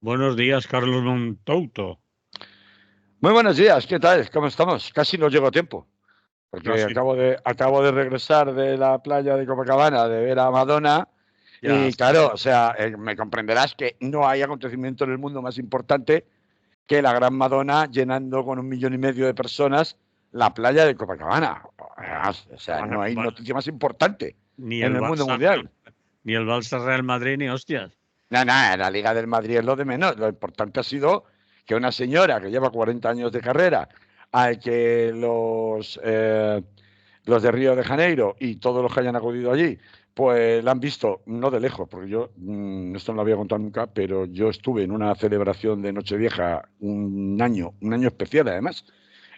Buenos días, Carlos Montouto. Muy buenos días, ¿qué tal? ¿Cómo estamos? Casi no llego a tiempo, porque Casi, acabo de regresar de la playa de Copacabana de ver a Madonna ya, y claro, o sea, me comprenderás que no hay acontecimiento en el mundo más importante que la gran Madonna llenando con 1,5 millones de personas la playa de Copacabana. O sea, van a- no hay van- noticia más importante ni en el el mundo Barça mundial. ni el Barça Real Madrid ni hostias. Nada, la Liga del Madrid es lo de menos. Lo importante ha sido que una señora que lleva 40 años de carrera, al que los de Río de Janeiro y todos los que hayan acudido allí, pues la han visto, no de lejos, porque yo, esto no lo había contado nunca, pero yo estuve en una celebración de Nochevieja un año especial además,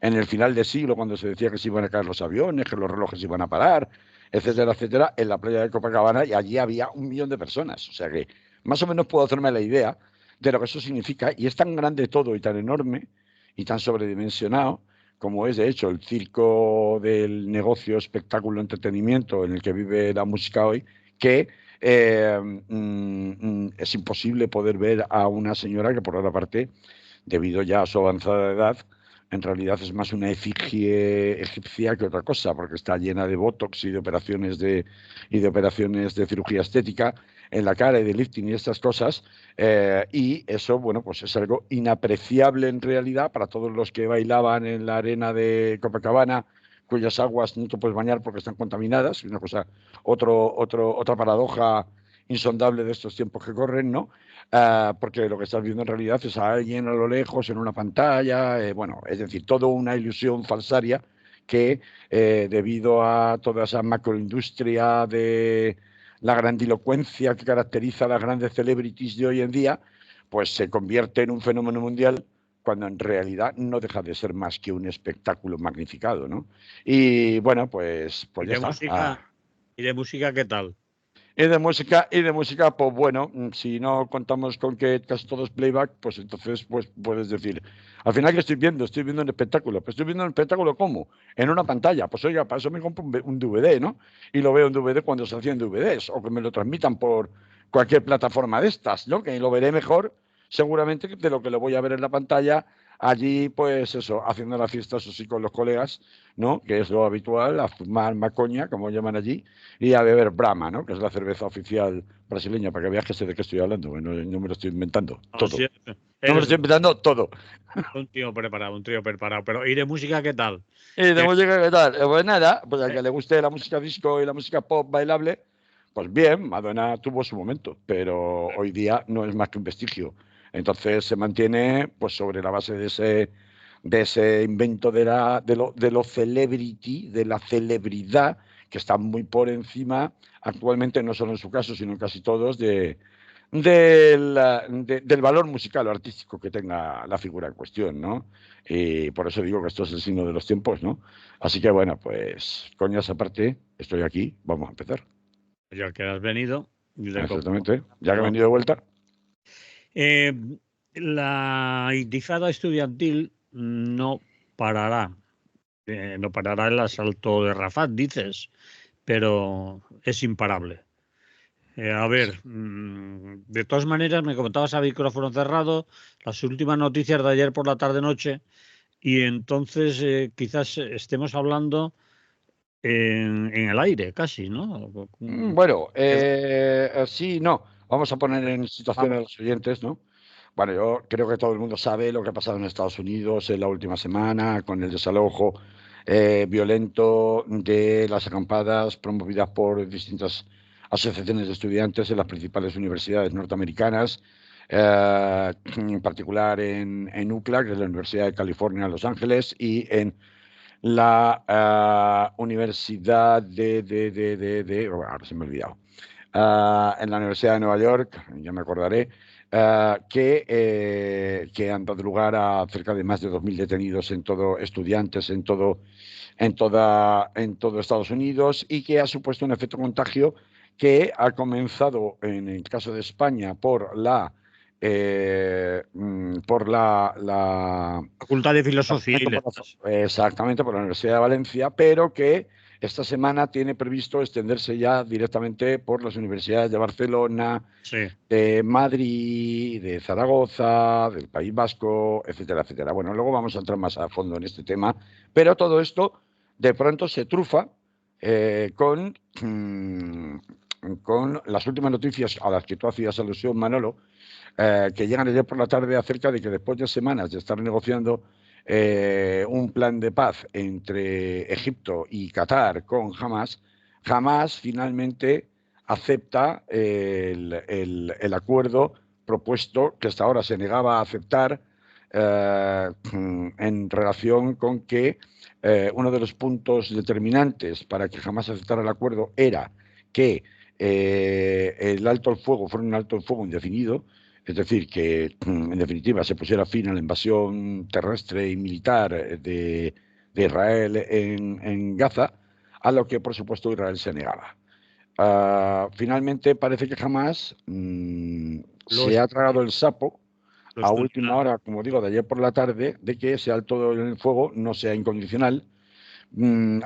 en el final de siglo, cuando se decía que se iban a caer los aviones, que los relojes iban a parar, etcétera, etcétera, en la playa de Copacabana, y allí había 1 millón de personas. O sea que más o menos puedo hacerme la idea de lo que eso significa, y es tan grande todo y tan enorme y tan sobredimensionado como es de hecho el circo del negocio, espectáculo, entretenimiento en el que vive la música hoy, que es imposible poder ver a una señora que por otra parte, debido ya a su avanzada edad, en realidad es más una efigie egipcia que otra cosa, porque está llena de botox y de operaciones de cirugía estética en la cara y de lifting y estas cosas, y eso, bueno, pues es algo inapreciable en realidad para todos los que bailaban en la arena de Copacabana, cuyas aguas no te puedes bañar porque están contaminadas, una cosa, otra paradoja insondable de estos tiempos que corren, ¿no? Porque lo que estás viendo en realidad es a alguien a lo lejos en una pantalla, bueno, es decir, toda una ilusión falsaria que debido a toda esa macroindustria de la grandilocuencia que caracteriza a las grandes celebrities de hoy en día, pues se convierte en un fenómeno mundial cuando en realidad no deja de ser más que un espectáculo magnificado, ¿no? Y bueno, ¿Y pues ya de está. música? ¿Y de música qué tal? Y de música, pues bueno, si no contamos con que casi todo es playback, pues entonces pues puedes decir, al final que estoy viendo un espectáculo, pues estoy viendo un espectáculo ¿cómo? En una pantalla, pues oiga, para eso me compro un DVD, ¿no? Y lo veo en DVD cuando se hacían DVDs, o que me lo transmitan por cualquier plataforma de estas, ¿no? Que lo veré mejor, seguramente, de lo que lo voy a ver en la pantalla, allí, pues eso, haciendo la fiesta, eso sí, con los colegas, ¿no? Que es lo habitual, a fumar macoña, como llaman allí, y a beber Brahma, ¿no? Que es la cerveza oficial brasileña, para que veas que sé de qué estoy hablando, no me lo estoy inventando, No, todo. sí, No me lo eres estoy inventando todo. un tío preparado, un tío preparado. Pero ¿y de música qué tal? ¿Y de Que, música qué tal? Pues nada, pues al eh, que le guste la música disco y la música pop bailable, pues bien, Madonna tuvo su momento, pero hoy día no es más que un vestigio. Entonces se mantiene pues sobre la base de ese invento de lo celebrity, de la celebridad, que está muy por encima actualmente, no solo en su caso, sino en casi todos, del valor musical o artístico que tenga la figura en cuestión, ¿no? Y por eso digo que esto es el signo de los tiempos, ¿no? Así que bueno, pues coñas aparte, estoy aquí, vamos a empezar. ya que has venido, de Exactamente, ya que he lo- venido de vuelta. Eh, la intifada estudiantil no parará. No parará el asalto de Rafat, dices, pero es imparable. A ver, de todas maneras, me comentabas a micrófono cerrado las últimas noticias de ayer por la tarde-noche y entonces quizás estemos hablando en el aire casi, ¿no? Bueno, sí, no. Vamos a poner en situación Vamos, a los oyentes, ¿no? Bueno, yo creo que todo el mundo sabe lo que ha pasado en Estados Unidos en la última semana con el desalojo violento de las acampadas promovidas por distintas asociaciones de estudiantes en las principales universidades norteamericanas, en particular en UCLA, que es la Universidad de California en Los Ángeles, y en la Universidad ahora se me ha olvidado, en la Universidad de Nueva York, ya me acordaré, que han dado lugar a cerca de más de 2.000 detenidos en todo, estudiantes en todo Estados Unidos, y que ha supuesto un efecto contagio que ha comenzado en el caso de España por Facultad de Filosofía y Letras. exactamente por la Universidad de Valencia, pero que esta semana tiene previsto extenderse ya directamente por las universidades de Barcelona, Sí. de Madrid, de Zaragoza, del País Vasco, etcétera, etcétera. Bueno, luego vamos a entrar más a fondo en este tema, pero todo esto de pronto se trufa con las últimas noticias a las que tú hacías alusión, Manolo, que llegan ayer por la tarde acerca de que después de semanas de estar negociando un plan de paz entre Egipto y Qatar con Hamas, Hamas finalmente acepta el acuerdo propuesto que hasta ahora se negaba a aceptar en relación con que uno de los puntos determinantes para que Hamas aceptara el acuerdo era que el alto el fuego fuera un alto el fuego indefinido, es decir, que en definitiva se pusiera fin a la invasión terrestre y militar de Israel en Gaza, a lo que por supuesto Israel se negaba. Finalmente parece que jamás se ha tragado el sapo a última hora, como digo, de ayer por la tarde, de que ese alto en el fuego no sea incondicional.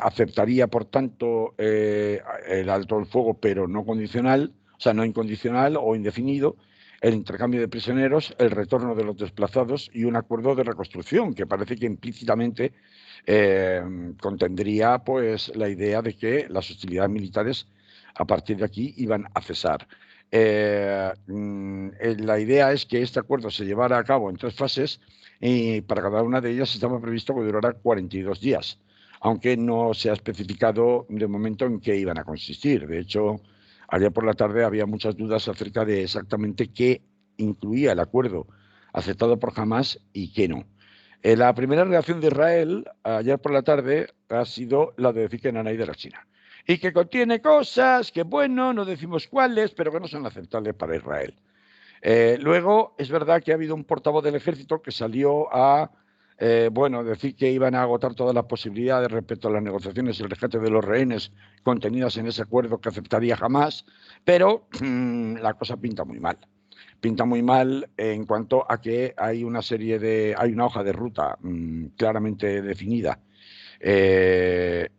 Aceptaría, por tanto, el alto el fuego, pero no condicional, o sea, no incondicional o indefinido, el intercambio de prisioneros, el retorno de los desplazados y un acuerdo de reconstrucción, que parece que implícitamente contendría pues la idea de que las hostilidades militares a partir de aquí iban a cesar. La idea es que este acuerdo se llevara a cabo en 3 fases y para cada una de ellas estaba previsto que durara 42 días, aunque no se ha especificado de momento en qué iban a consistir. De hecho, ayer por la tarde había muchas dudas acerca de exactamente qué incluía el acuerdo aceptado por Hamas y qué no. La primera reacción de Israel ayer por la tarde ha sido la de decir que no hay de la China y que contiene cosas que, bueno, no decimos cuáles, pero que no son aceptables para Israel. Luego, es verdad que ha habido un portavoz del ejército que salió a decir que iban a agotar todas las posibilidades respecto a las negociaciones y el rescate de los rehenes contenidas en ese acuerdo que aceptaría jamás, pero la cosa pinta muy mal. Pinta muy mal en cuanto a que hay una hoja de ruta claramente definida. Es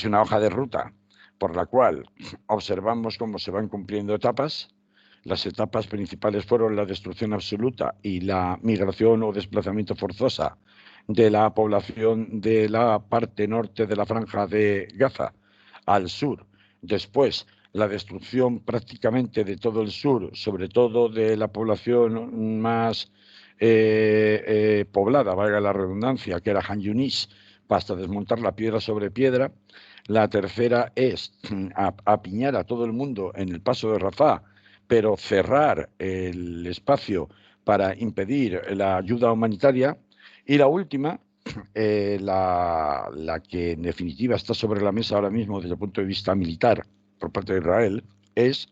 una hoja de ruta por la cual observamos cómo se van cumpliendo etapas. Las etapas principales fueron la destrucción absoluta y la migración o desplazamiento forzosa de la población de la parte norte de la franja de Gaza al sur. Después, la destrucción prácticamente de todo el sur, sobre todo de la población más poblada, valga la redundancia, que era Han Yunis, basta desmontar la piedra sobre piedra. La tercera es apiñar a todo el mundo en el paso de Rafah, pero cerrar el espacio para impedir la ayuda humanitaria. Y la última, la que en definitiva está sobre la mesa ahora mismo desde el punto de vista militar por parte de Israel, es,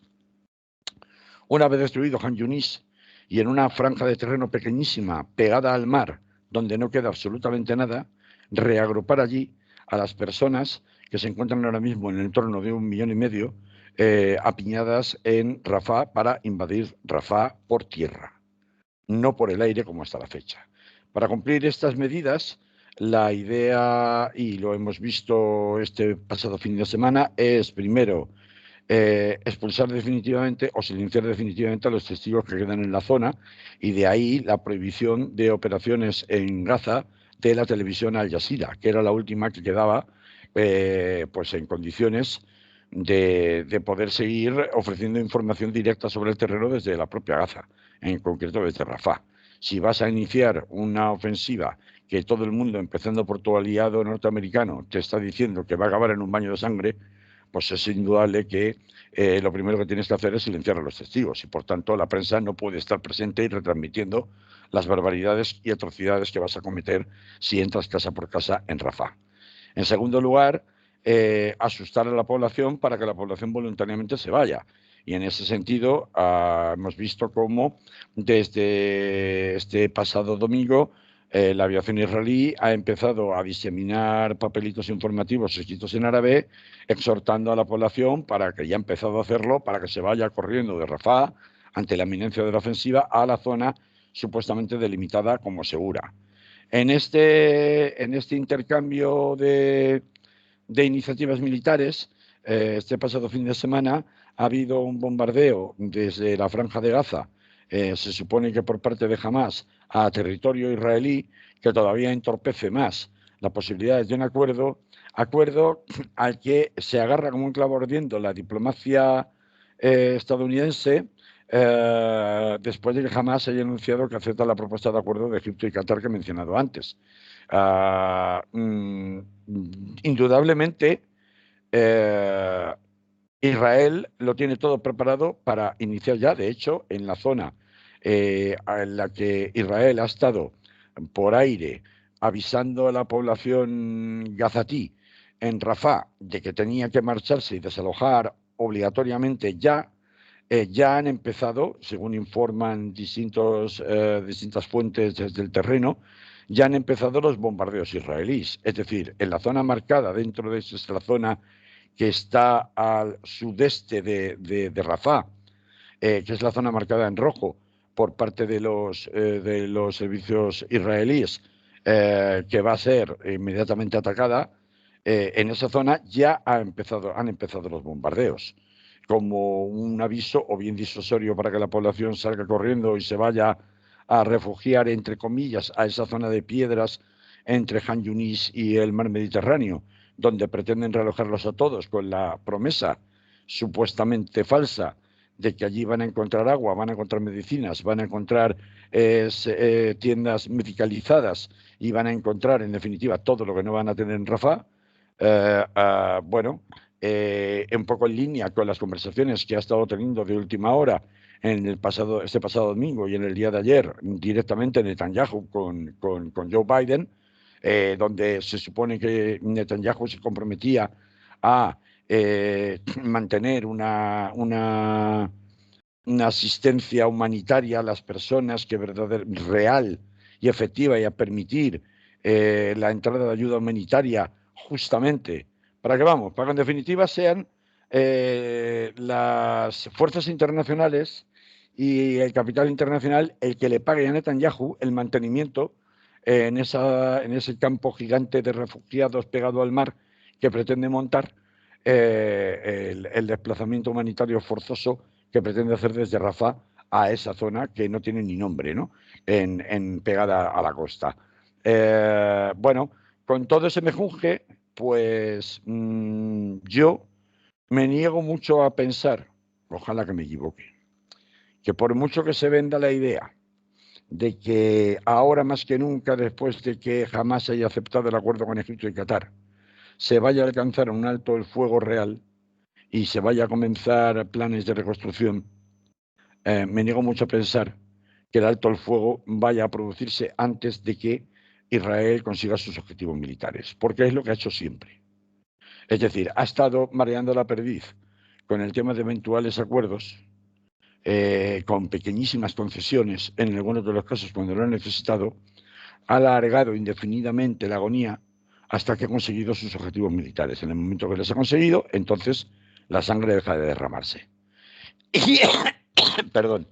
una vez destruido Han Yunis y en una franja de terreno pequeñísima pegada al mar, donde no queda absolutamente nada, reagrupar allí a las personas que se encuentran ahora mismo en el entorno de 1,5 millones, apiñadas en Rafah para invadir Rafah por tierra, no por el aire como hasta la fecha. Para cumplir estas medidas, la idea, y lo hemos visto este pasado fin de semana, es primero expulsar definitivamente o silenciar definitivamente a los testigos que quedan en la zona, y de ahí la prohibición de operaciones en Gaza de la televisión Al Jazeera, que era la última que quedaba pues en condiciones de poder seguir ofreciendo información directa sobre el terreno desde la propia Gaza, en concreto desde Rafah. Si vas a iniciar una ofensiva que todo el mundo, empezando por tu aliado norteamericano, te está diciendo que va a acabar en un baño de sangre, pues es indudable que lo primero que tienes que hacer es silenciar a los testigos y, por tanto, la prensa no puede estar presente y retransmitiendo las barbaridades y atrocidades que vas a cometer si entras casa por casa en Rafah. En segundo lugar, asustar a la población para que la población voluntariamente se vaya. Y en ese sentido, hemos visto cómo desde este pasado domingo la aviación israelí ha empezado a diseminar papelitos informativos escritos en árabe, exhortando a la población, para que ya ha empezado a hacerlo, para que se vaya corriendo de Rafah ante la inminencia de la ofensiva a la zona supuestamente delimitada como segura. En este intercambio de iniciativas militares, este pasado fin de semana ha habido un bombardeo desde la Franja de Gaza, se supone que por parte de Hamás, a territorio israelí, que todavía entorpece más las posibilidades de un acuerdo al que se agarra como un clavo ardiendo la diplomacia estadounidense, después de que Hamás haya anunciado que acepta la propuesta de acuerdo de Egipto y Qatar que he mencionado antes. Indudablemente, Israel lo tiene todo preparado para iniciar ya. De hecho, en la zona en la que Israel ha estado por aire avisando a la población gazatí en Rafah de que tenía que marcharse y desalojar obligatoriamente ya han empezado, según informan distintas fuentes desde el terreno, ya han empezado los bombardeos israelíes. Es decir, en la zona marcada dentro de esta zona que está al sudeste de Rafah, que es la zona marcada en rojo por parte de los servicios israelíes, que va a ser inmediatamente atacada, en esa zona ya han empezado los bombardeos, como un aviso o bien disuasorio para que la población salga corriendo y se vaya a refugiar, entre comillas, a esa zona de piedras entre Han Yunis y el mar Mediterráneo, donde pretenden realojarlos a todos con la promesa supuestamente falsa de que allí van a encontrar agua, van a encontrar medicinas, van a encontrar tiendas medicalizadas y van a encontrar, en definitiva, todo lo que no van a tener en Rafah. Bueno, un poco en línea con las conversaciones que ha estado teniendo de última hora este pasado domingo y en el día de ayer, directamente Netanyahu con Joe Biden, donde se supone que Netanyahu se comprometía a mantener una asistencia humanitaria a las personas que real y efectiva, y a permitir la entrada de ayuda humanitaria justamente para que, para que en definitiva sean las fuerzas internacionales y el capital internacional el que le pague a Netanyahu el mantenimiento en ese campo gigante de refugiados pegado al mar que pretende montar, el desplazamiento humanitario forzoso que pretende hacer desde Rafah a esa zona que no tiene ni nombre, ¿no? Pegada a la costa. Bueno, con todo ese mejunje, pues yo me niego mucho a pensar, ojalá que me equivoque, que por mucho que se venda la idea de que ahora más que nunca, después de que jamás haya aceptado el acuerdo con Egipto y Qatar, se vaya a alcanzar un alto el fuego real y se vaya a comenzar planes de reconstrucción, me niego mucho a pensar que el alto el fuego vaya a producirse antes de que Israel consiga sus objetivos militares, porque es lo que ha hecho siempre. Es decir, ha estado mareando la perdiz con el tema de eventuales acuerdos, con pequeñísimas concesiones, en algunos de los casos cuando lo ha necesitado, ha alargado indefinidamente la agonía hasta que ha conseguido sus objetivos militares. En el momento que los ha conseguido, entonces la sangre deja de derramarse. Y, perdón,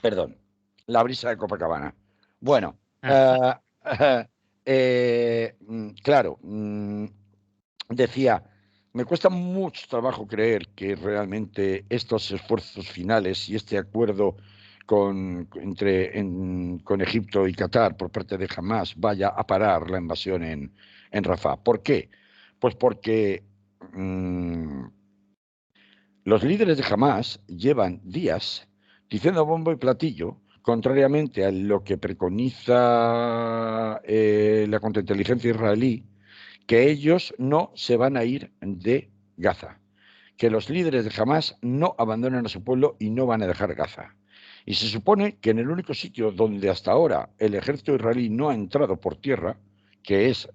perdón, la brisa de Copacabana. Bueno, claro, decía, me cuesta mucho trabajo creer que realmente estos esfuerzos finales y este acuerdo con Egipto y Qatar por parte de Hamás vaya a parar la invasión en Rafah. ¿Por qué? Pues porque los líderes de Hamás llevan días diciendo a bombo y platillo, contrariamente a lo que preconiza la contrainteligencia israelí, que ellos no se van a ir de Gaza, que los líderes de Hamás no abandonan a su pueblo y no van a dejar Gaza. Y se supone que en el único sitio donde hasta ahora el ejército israelí no ha entrado por tierra, que es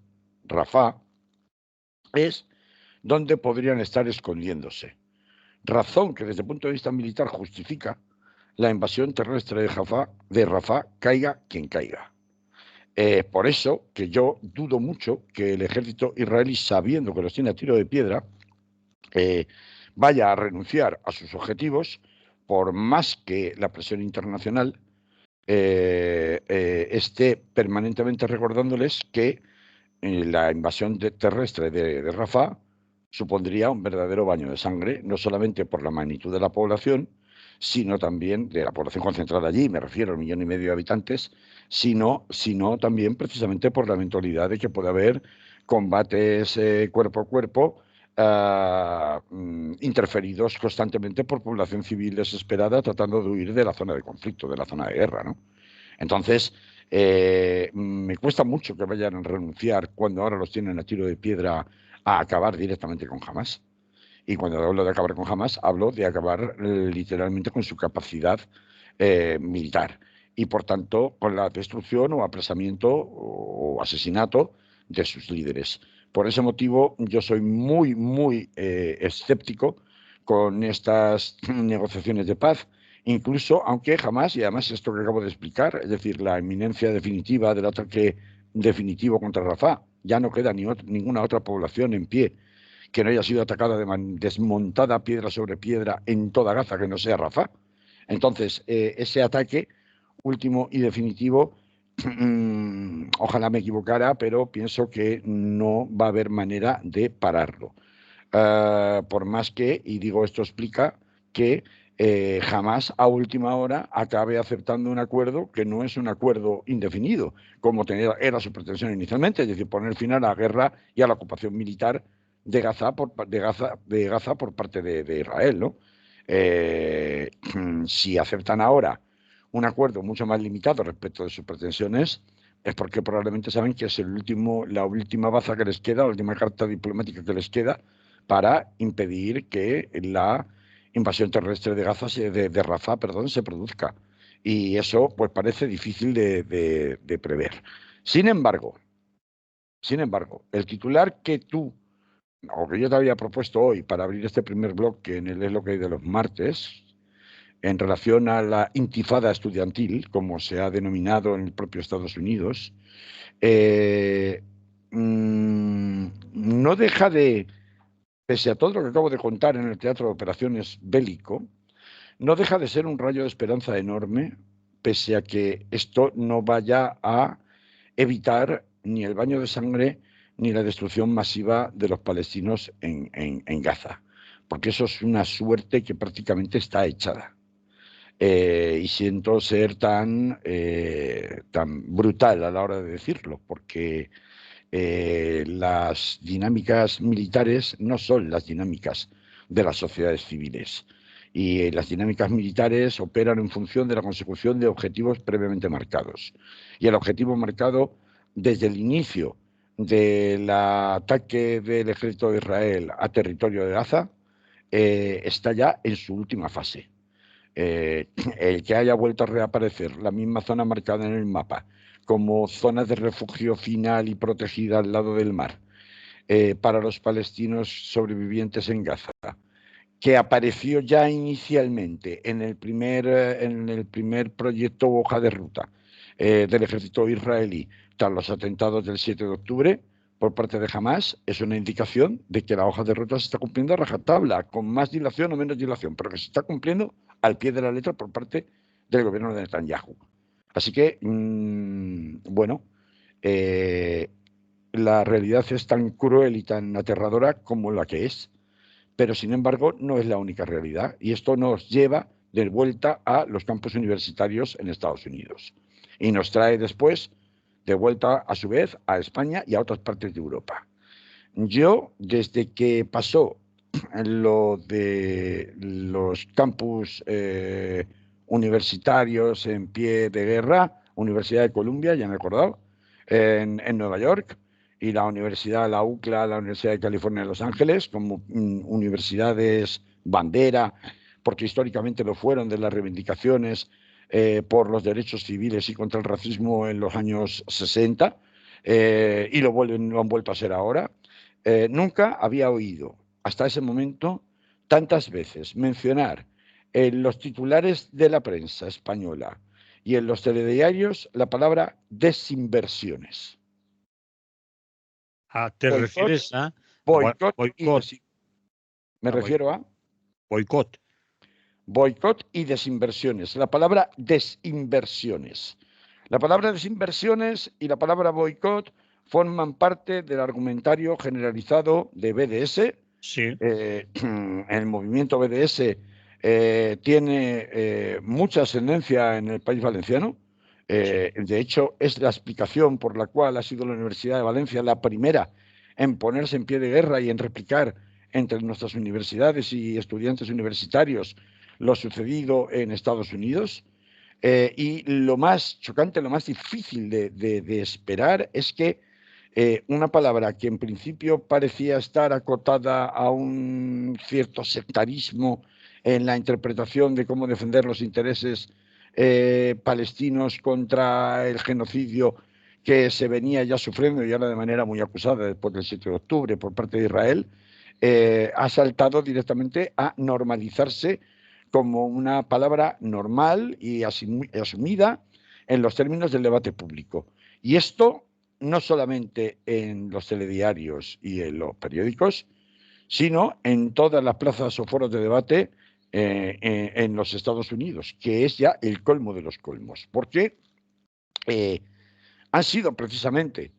Rafah, es donde podrían estar escondiéndose. Razón que desde el punto de vista militar justifica la invasión terrestre de Rafah, caiga quien caiga. Por eso que yo dudo mucho que el ejército israelí, sabiendo que los tiene a tiro de piedra, vaya a renunciar a sus objetivos, por más que la presión internacional esté permanentemente recordándoles que la invasión terrestre de Rafah supondría un verdadero baño de sangre, no solamente por la magnitud de la población, sino también de la población concentrada allí, me refiero al 1,5 millones de habitantes, sino también precisamente por la eventualidad de que pueda haber combates cuerpo a cuerpo, interferidos constantemente por población civil desesperada tratando de huir de la zona de conflicto, de la zona de guerra, ¿no? Entonces, me cuesta mucho que vayan a renunciar cuando ahora los tienen a tiro de piedra a acabar directamente con Hamas. Y cuando hablo de acabar con Hamas, hablo de acabar literalmente con su capacidad militar y, por tanto, con la destrucción o apresamiento o asesinato de sus líderes. Por ese motivo, yo soy muy, muy escéptico con estas negociaciones de paz, incluso aunque jamás, y además esto que acabo de explicar, es decir, la inminencia definitiva del ataque definitivo contra Rafah, ya no queda ninguna otra población en pie que no haya sido atacada, desmontada piedra sobre piedra en toda Gaza, que no sea Rafah. Entonces, ese ataque último y definitivo, ojalá me equivocara, pero pienso que no va a haber manera de pararlo. Por más que, y digo esto explica, que jamás a última hora acabe aceptando un acuerdo que no es un acuerdo indefinido, como era su pretensión inicialmente, es decir, poner fin a la guerra y a la ocupación militar de Gaza por parte de Israel, ¿no? Eh, si aceptan ahora un acuerdo mucho más limitado respecto de sus pretensiones, es porque probablemente saben que es la última baza que les queda, la última carta diplomática que les queda para impedir que la invasión terrestre de Gaza, de Rafah, perdón, se produzca. Y eso pues parece difícil de prever. Sin embargo, el titular que tú, o que yo te había propuesto hoy para abrir este primer bloque en el Es lo que hay de los martes, en relación a la intifada estudiantil, como se ha denominado en el propio Estados Unidos, eh, no deja de, pese a todo lo que acabo de contar en el teatro de operaciones bélico, no deja de ser un rayo de esperanza enorme, pese a que esto no vaya a evitar ni el baño de sangre ni la destrucción masiva de los palestinos en Gaza, porque eso es una suerte que prácticamente está echada. Y siento ser tan brutal a la hora de decirlo, porque las dinámicas militares no son las dinámicas de las sociedades civiles. Y las dinámicas militares operan en función de la consecución de objetivos previamente marcados. Y el objetivo marcado desde el inicio del ataque del ejército de Israel a territorio de Gaza está ya en su última fase. El que haya vuelto a reaparecer la misma zona marcada en el mapa como zona de refugio final y protegida al lado del mar para los palestinos sobrevivientes en Gaza, que apareció ya inicialmente en el primer proyecto o hoja de ruta del ejército israelí tras los atentados del 7 de octubre por parte de Hamas, es una indicación de que la hoja de ruta se está cumpliendo a rajatabla, con más dilación o menos dilación, pero que se está cumpliendo al pie de la letra por parte del gobierno de Netanyahu. Así que, bueno, eh, la realidad es tan cruel y tan aterradora como la que es, pero sin embargo no es la única realidad y esto nos lleva de vuelta a los campus universitarios en Estados Unidos y nos trae después de vuelta a su vez a España y a otras partes de Europa. Yo, desde que pasó lo de los campus universitarios en pie de guerra, Universidad de Columbia, ya me he acordado, en Nueva York, y la Universidad, la UCLA, la Universidad de California de Los Ángeles, como universidades bandera, porque históricamente lo fueron de las reivindicaciones por los derechos civiles y contra el racismo en los años 60, y lo han vuelto a ser ahora. Nunca había oído hasta ese momento tantas veces mencionar en los titulares de la prensa española y en los telediarios la palabra desinversiones. ¿Te Boicot, refieres a boicot y boicot? Me A refiero a boicot. boicot y desinversiones. La palabra desinversiones. La palabra desinversiones y la palabra boicot forman parte del argumentario generalizado de BDS. Sí. El movimiento BDS tiene mucha ascendencia en el País Valenciano. De hecho, es la explicación por la cual ha sido la Universidad de Valencia la primera en ponerse en pie de guerra y en replicar entre nuestras universidades y estudiantes universitarios lo sucedido en Estados Unidos. Y lo más chocante, lo más difícil de esperar es que una palabra que en principio parecía estar acotada a un cierto sectarismo en la interpretación de cómo defender los intereses palestinos contra el genocidio que se venía ya sufriendo y ahora de manera muy acusada después del 7 de octubre por parte de Israel, ha saltado directamente a normalizarse como una palabra normal y asumida en los términos del debate público. Y esto no solamente en los telediarios y en los periódicos, sino en todas las plazas o foros de debate en los Estados Unidos, que es ya el colmo de los colmos, porque han sido precisamente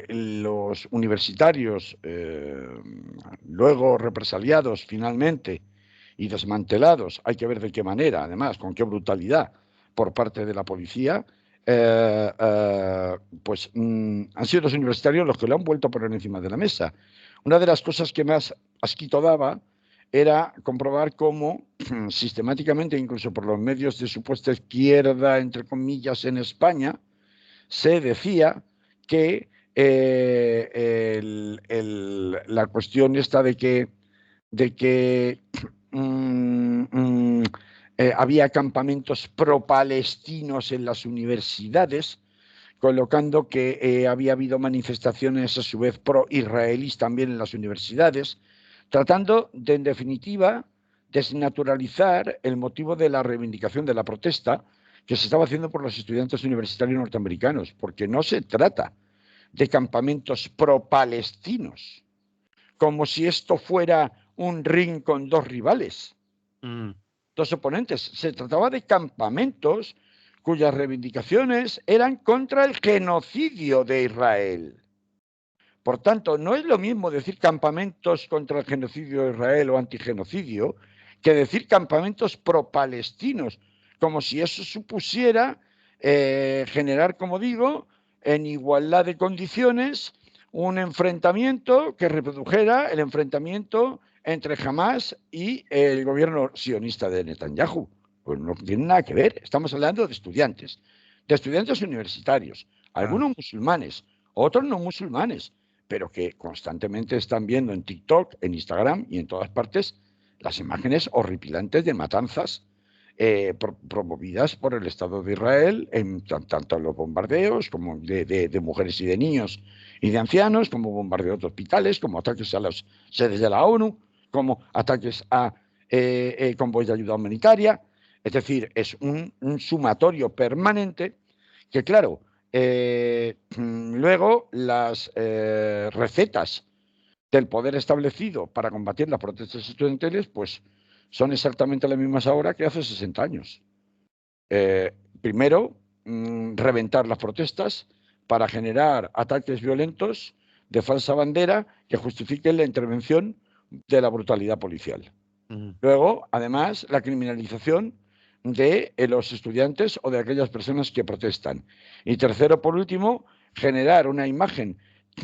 los universitarios, luego represaliados finalmente y desmantelados, hay que ver de qué manera, además, con qué brutalidad por parte de la policía, pues han sido los universitarios los que lo han vuelto a poner encima de la mesa. Una de las cosas que más asquito daba era comprobar cómo sistemáticamente, incluso por los medios de supuesta izquierda, entre comillas, en España, se decía que la cuestión está de que había campamentos pro-palestinos en las universidades, colocando que había habido manifestaciones a su vez pro-israelíes también en las universidades, tratando de, en definitiva, desnaturalizar el motivo de la reivindicación de la protesta que se estaba haciendo por los estudiantes universitarios norteamericanos, porque no se trata de campamentos pro-palestinos, como si esto fuera un ring con dos rivales, dos oponentes. Se trataba de campamentos cuyas reivindicaciones eran contra el genocidio de Israel. Por tanto, no es lo mismo decir campamentos contra el genocidio de Israel o antigenocidio que decir campamentos pro-palestinos, como si eso supusiera generar, como digo, en igualdad de condiciones, un enfrentamiento que reprodujera el enfrentamiento entre Hamas y el gobierno sionista de Netanyahu. Pues no tiene nada que ver. Estamos hablando de estudiantes universitarios, algunos musulmanes, otros no musulmanes, pero que constantemente están viendo en TikTok, en Instagram y en todas partes las imágenes horripilantes de matanzas promovidas por el Estado de Israel, tanto en los bombardeos como de mujeres y de niños y de ancianos, como bombardeos de hospitales, como ataques a las sedes de la ONU, como ataques a convoyes de ayuda humanitaria. Es decir, es un sumatorio permanente que, claro, luego las recetas del poder establecido para combatir las protestas estudiantiles, pues son exactamente las mismas ahora que hace 60 años. Primero, reventar las protestas para generar ataques violentos de falsa bandera que justifiquen la intervención de la brutalidad policial. Luego, además, la criminalización de los estudiantes o de aquellas personas que protestan. Y tercero, por último, generar una imagen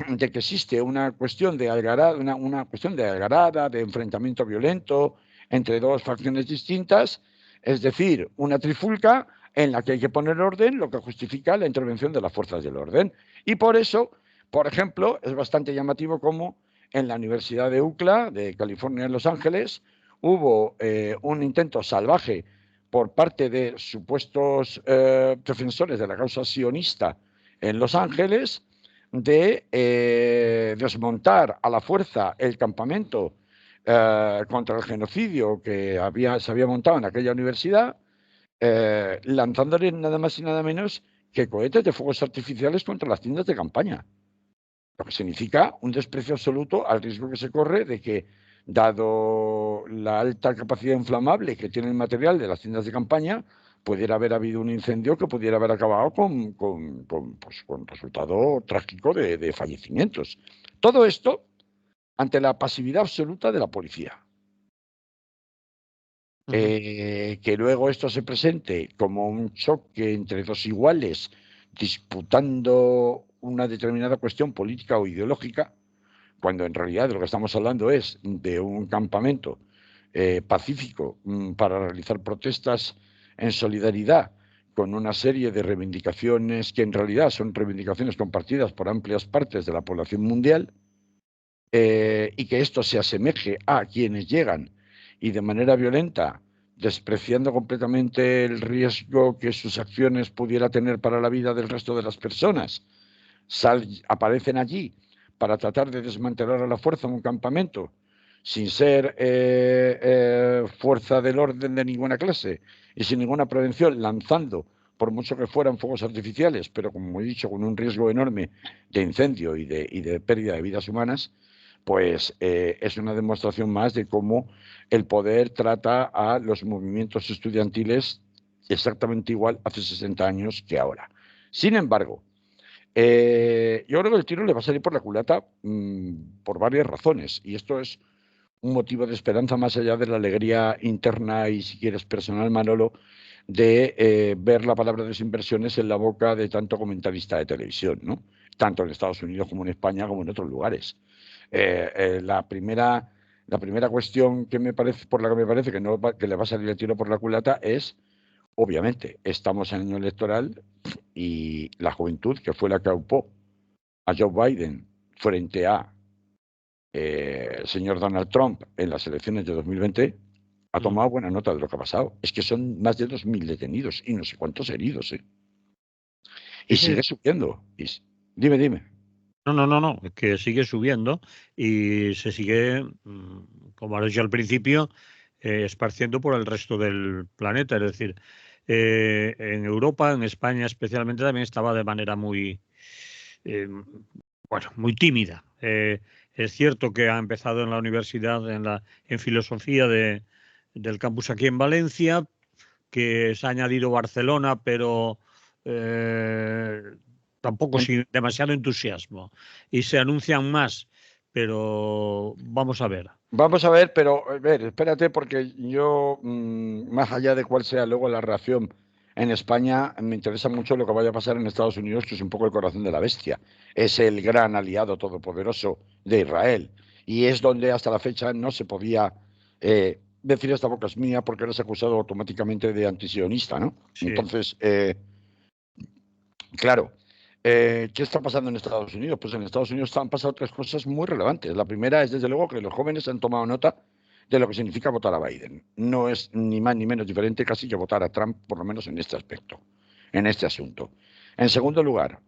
de que existe una cuestión de algarada, una cuestión de algarada, de enfrentamiento violento entre dos facciones distintas, es decir, una trifulca en la que hay que poner orden, lo que justifica la intervención de las fuerzas del orden. Y por eso, por ejemplo, es bastante llamativo cómo en la Universidad de UCLA, de California en Los Ángeles, hubo un intento salvaje por parte de supuestos defensores de la causa sionista en Los Ángeles de desmontar a la fuerza el campamento contra el genocidio que se había montado en aquella universidad, lanzándole nada más y nada menos que cohetes de fuegos artificiales contra las tiendas de campaña. Lo que significa un desprecio absoluto al riesgo que se corre de que dado la alta capacidad inflamable que tiene el material de las tiendas de campaña, pudiera haber habido un incendio que pudiera haber acabado con resultado trágico de fallecimientos. Todo esto ante la pasividad absoluta de la policía. Que luego esto se presente como un choque entre dos iguales disputando una determinada cuestión política o ideológica, cuando en realidad de lo que estamos hablando es de un campamento pacífico para realizar protestas en solidaridad con una serie de reivindicaciones que en realidad son reivindicaciones compartidas por amplias partes de la población mundial, y que esto se asemeje a quienes llegan y de manera violenta, despreciando completamente el riesgo que sus acciones pudiera tener para la vida del resto de las personas, aparecen allí para tratar de desmantelar a la fuerza un campamento, sin ser fuerza del orden de ninguna clase y sin ninguna prevención, lanzando, por mucho que fueran fuegos artificiales, pero como he dicho, con un riesgo enorme de incendio y de pérdida de vidas humanas, pues es una demostración más de cómo el poder trata a los movimientos estudiantiles exactamente igual hace 60 años que ahora. Sin embargo, yo creo que el tiro le va a salir por la culata por varias razones, y esto es un motivo de esperanza más allá de la alegría interna y, si quieres, personal, Manolo, de ver la palabra desinversiones en la boca de tanto comentarista de televisión, ¿no? Tanto en Estados Unidos como en España como en otros lugares. La primera cuestión que me parece, por la que me parece que, no que le va a salir el tiro por la culata es, obviamente, estamos en año electoral y la juventud, que fue la que aupó a Joe Biden frente a el señor Donald Trump en las elecciones de 2020, ha tomado buena nota de lo que ha pasado. Es que son más de 2.000 detenidos y no sé cuántos heridos. Y sigue subiendo. Dime. No, que sigue subiendo y se sigue, como has dicho al principio, esparciendo por el resto del planeta. Es decir, en Europa, en España especialmente, también estaba de manera muy, muy tímida. Es cierto que ha empezado en la universidad, en filosofía del campus aquí en Valencia, que se ha añadido Barcelona, pero tampoco sin demasiado entusiasmo. Y se anuncian más, pero vamos a ver. Vamos a ver, pero espérate, porque yo, más allá de cuál sea luego la reacción en España, me interesa mucho lo que vaya a pasar en Estados Unidos, que es un poco el corazón de la bestia. Es el gran aliado todopoderoso de Israel. Y es donde hasta la fecha no se podía decir esta boca es mía porque eres acusado automáticamente de antisionista, ¿no? Sí. Entonces, claro, ¿qué está pasando en Estados Unidos? Pues en Estados Unidos han pasado tres cosas muy relevantes. La primera es, desde luego, que los jóvenes han tomado nota de lo que significa votar a Biden. No es ni más ni menos diferente casi que votar a Trump, por lo menos en este aspecto, en este asunto. En segundo lugar,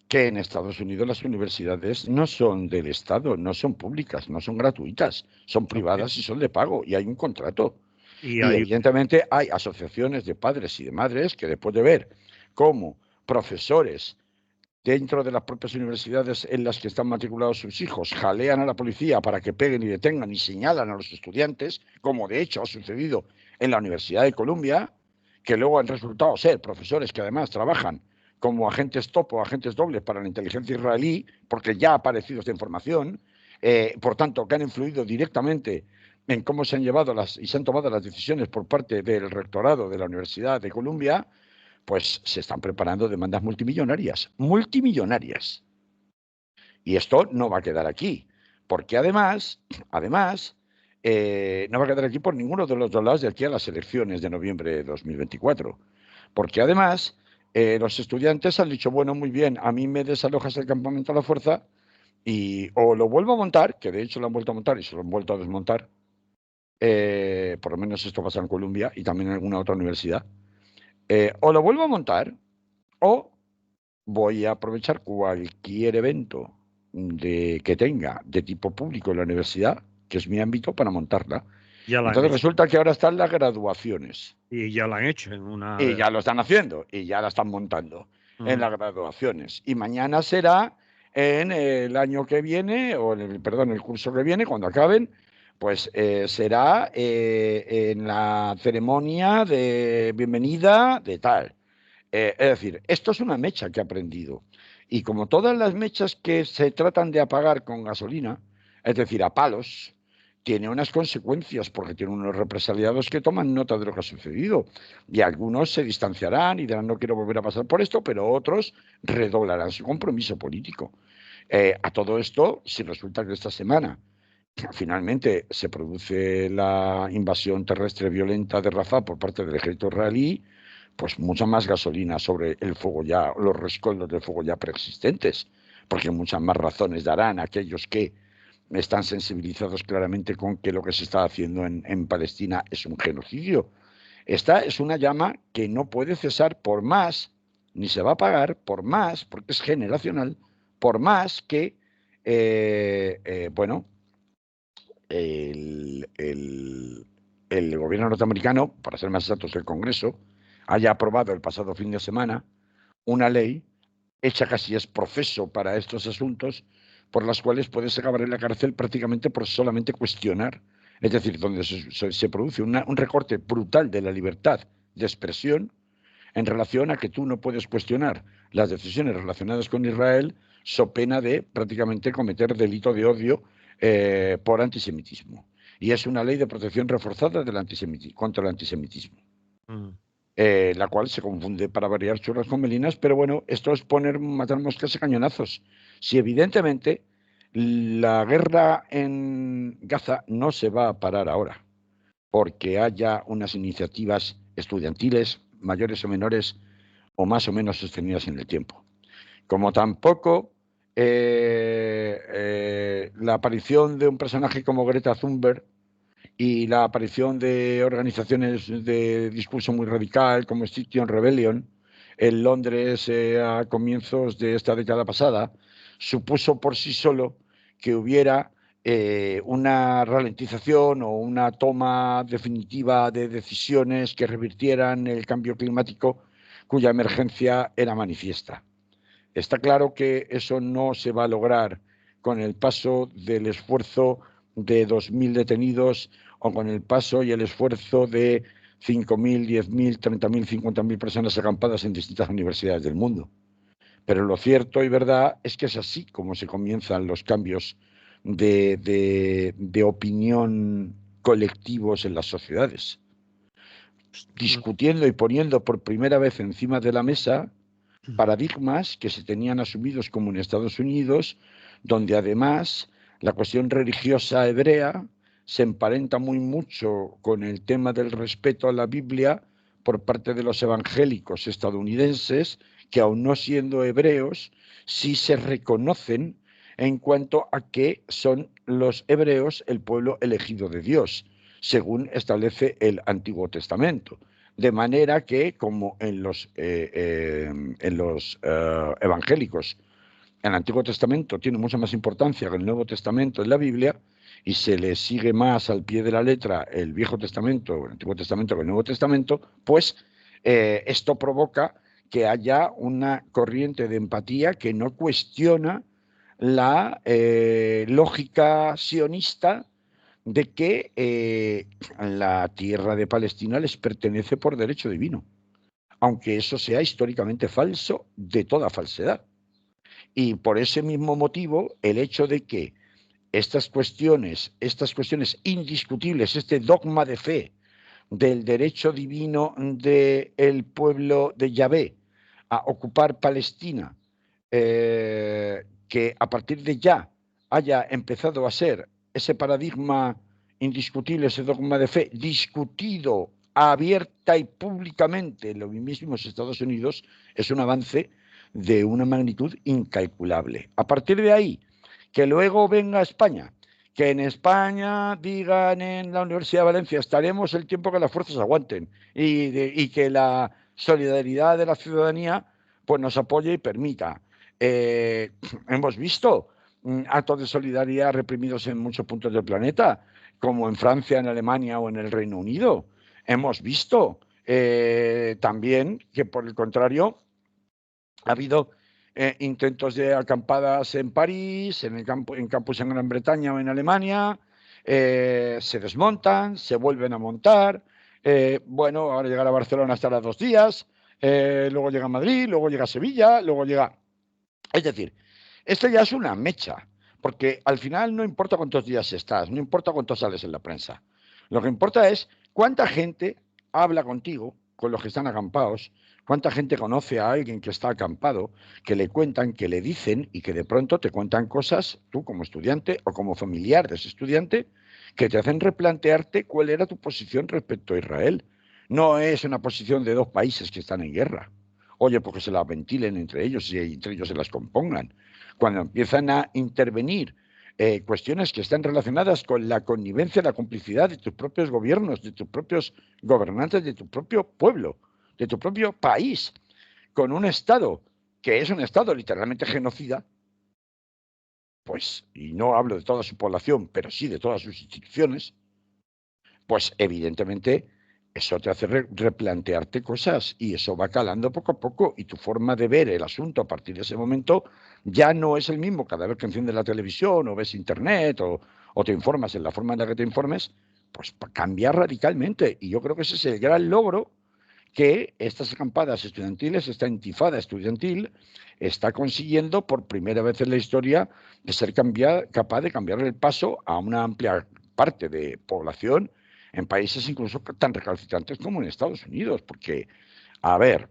que en Estados Unidos las universidades no son del Estado, no son públicas, no son gratuitas, son privadas y son de pago, y hay un contrato. Y evidentemente hay asociaciones de padres y de madres que, después de ver cómo profesores dentro de las propias universidades en las que están matriculados sus hijos jalean a la policía para que peguen y detengan y señalan a los estudiantes, como de hecho ha sucedido en la Universidad de Columbia, que luego han resultado ser profesores que además trabajan como agentes topo, agentes dobles para la inteligencia israelí, porque ya ha aparecido esta información, por tanto, que han influido directamente en cómo se han llevado y se han tomado las decisiones por parte del rectorado de la Universidad de Columbia, pues se están preparando demandas multimillonarias. Y esto no va a quedar aquí, porque además, no va a quedar aquí por ninguno de los dos lados de aquí a las elecciones de noviembre de 2024. Porque además, los estudiantes han dicho, bueno, muy bien, a mí me desalojas el campamento a la fuerza y o lo vuelvo a montar, que de hecho lo han vuelto a montar y se lo han vuelto a desmontar, por lo menos esto pasa en Columbia y también en alguna otra universidad, o lo vuelvo a montar o voy a aprovechar cualquier evento que tenga de tipo público en la universidad, que es mi ámbito, para montarla. Entonces resulta que ahora están las graduaciones. Y ya lo han hecho en una... Y ya lo están haciendo, y ya la están montando en las graduaciones. Y mañana será en el año que viene, o el curso que viene, cuando acaben, Pues será en la ceremonia de bienvenida de tal. Es decir, esto es una mecha que ha prendido. Y como todas las mechas que se tratan de apagar con gasolina, es decir, a palos, tiene unas consecuencias porque tiene unos represaliados que toman nota de lo que ha sucedido. Y algunos se distanciarán y dirán no quiero volver a pasar por esto, pero otros redoblarán su compromiso político. A todo esto, si resulta que esta semana finalmente se produce la invasión terrestre violenta de Rafah por parte del ejército israelí, pues mucha más gasolina sobre el fuego ya, los rescoldos del fuego ya preexistentes, porque muchas más razones darán a aquellos que están sensibilizados claramente con que lo que se está haciendo en Palestina es un genocidio. Esta es una llama que no puede cesar por más, ni se va a apagar por más, porque es generacional, por más que, bueno, el, el, el gobierno norteamericano, para ser más exactos, el Congreso, haya aprobado el pasado fin de semana una ley hecha casi es proceso para estos asuntos, por las cuales puedes acabar en la cárcel prácticamente por solamente cuestionar, es decir, donde se produce un recorte brutal de la libertad de expresión en relación a que tú no puedes cuestionar las decisiones relacionadas con Israel, so pena de prácticamente cometer delito de odio por antisemitismo. Y es una ley de protección reforzada del contra el antisemitismo. La cual se confunde para variar churras con melinas, pero bueno, esto es matar moscas a cañonazos. Si evidentemente la guerra en Gaza no se va a parar ahora, porque haya unas iniciativas estudiantiles, mayores o menores, o más o menos sostenidas en el tiempo. Como tampoco la aparición de un personaje como Greta Thunberg y la aparición de organizaciones de discurso muy radical como Extinction Rebellion en Londres a comienzos de esta década pasada, supuso por sí solo que hubiera una ralentización o una toma definitiva de decisiones que revirtieran el cambio climático cuya emergencia era manifiesta. Está claro que eso no se va a lograr con el paso del esfuerzo de 2.000 detenidos o con el paso y el esfuerzo de 5.000, 10.000, 30.000, 50.000 personas acampadas en distintas universidades del mundo. Pero lo cierto y verdad es que es así como se comienzan los cambios de opinión colectivos en las sociedades. Discutiendo y poniendo por primera vez encima de la mesa paradigmas que se tenían asumidos como en Estados Unidos, donde además la cuestión religiosa hebrea se emparenta muy mucho con el tema del respeto a la Biblia por parte de los evangélicos estadounidenses, que aun no siendo hebreos, sí se reconocen en cuanto a que son los hebreos el pueblo elegido de Dios, según establece el Antiguo Testamento. De manera que, como en los evangélicos, el Antiguo Testamento tiene mucha más importancia que el Nuevo Testamento en la Biblia, y se le sigue más al pie de la letra el Viejo Testamento o el Antiguo Testamento que el Nuevo Testamento, pues esto provoca que haya una corriente de empatía que no cuestiona la lógica sionista de que la tierra de Palestina les pertenece por derecho divino, aunque eso sea históricamente falso de toda falsedad. Y por ese mismo motivo, el hecho de que estas cuestiones indiscutibles, este dogma de fe del derecho divino del pueblo de Yahvé a ocupar Palestina, que a partir de ya haya empezado a ser ese paradigma indiscutible, ese dogma de fe, discutido abierta y públicamente en los mismos Estados Unidos, es un avance de una magnitud incalculable. A partir de ahí, que luego venga a España, que en España digan en la Universidad de Valencia estaremos el tiempo que las fuerzas aguanten y que la solidaridad de la ciudadanía pues nos apoye y permita. Hemos visto actos de solidaridad reprimidos en muchos puntos del planeta, como en Francia, en Alemania o en el Reino Unido. Hemos visto también que, por el contrario, ha habido intentos de acampadas en París, en campus en Gran Bretaña o en Alemania, se desmontan, se vuelven a montar. Bueno, ahora llegar a Barcelona estará 2 días, luego llega a Madrid, luego llega a Sevilla, luego llega... Es decir, esto ya es una mecha, porque al final no importa cuántos días estás, no importa cuánto sales en la prensa. Lo que importa es cuánta gente habla contigo, con los que están acampados, cuánta gente conoce a alguien que está acampado, que le cuentan, que le dicen y que de pronto te cuentan cosas, tú como estudiante o como familiar de ese estudiante, que te hacen replantearte cuál era tu posición respecto a Israel. No es una posición de dos países que están en guerra. Oye, porque se las ventilen entre ellos y entre ellos se las compongan. Cuando empiezan a intervenir cuestiones que están relacionadas con la connivencia, la complicidad de tus propios gobiernos, de tus propios gobernantes, de tu propio pueblo, de tu propio país, con un Estado que es un Estado literalmente genocida, pues, y no hablo de toda su población, pero sí de todas sus instituciones, pues evidentemente eso te hace replantearte cosas y eso va calando poco a poco y tu forma de ver el asunto a partir de ese momento ya no es el mismo cada vez que enciendes la televisión o ves internet o te informas en la forma en la que te informes, pues cambia radicalmente. Y yo creo que ese es el gran logro que estas acampadas estudiantiles, esta intifada estudiantil, está consiguiendo por primera vez en la historia de ser capaz de cambiar el paso a una amplia parte de población en países incluso tan recalcitrantes como en Estados Unidos, porque, a ver,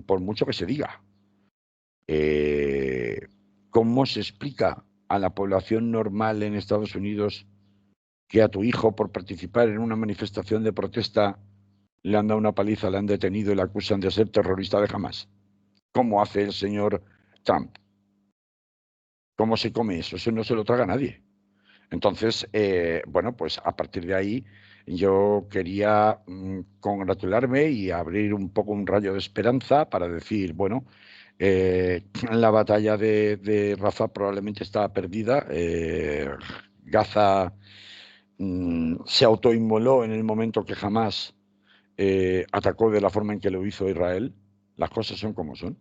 por mucho que se diga, eh, ¿cómo se explica a la población normal en Estados Unidos que a tu hijo por participar en una manifestación de protesta le han dado una paliza, le han detenido y le acusan de ser terrorista de Hamas? ¿Cómo hace el señor Trump? ¿Cómo se come eso? Eso no se lo traga nadie. Entonces, bueno, pues a partir de ahí yo quería congratularme y abrir un poco un rayo de esperanza para decir, bueno, la batalla de Rafah probablemente está perdida. Gaza se autoinmoló en el momento que jamás atacó de la forma en que lo hizo Israel. Las cosas son como son.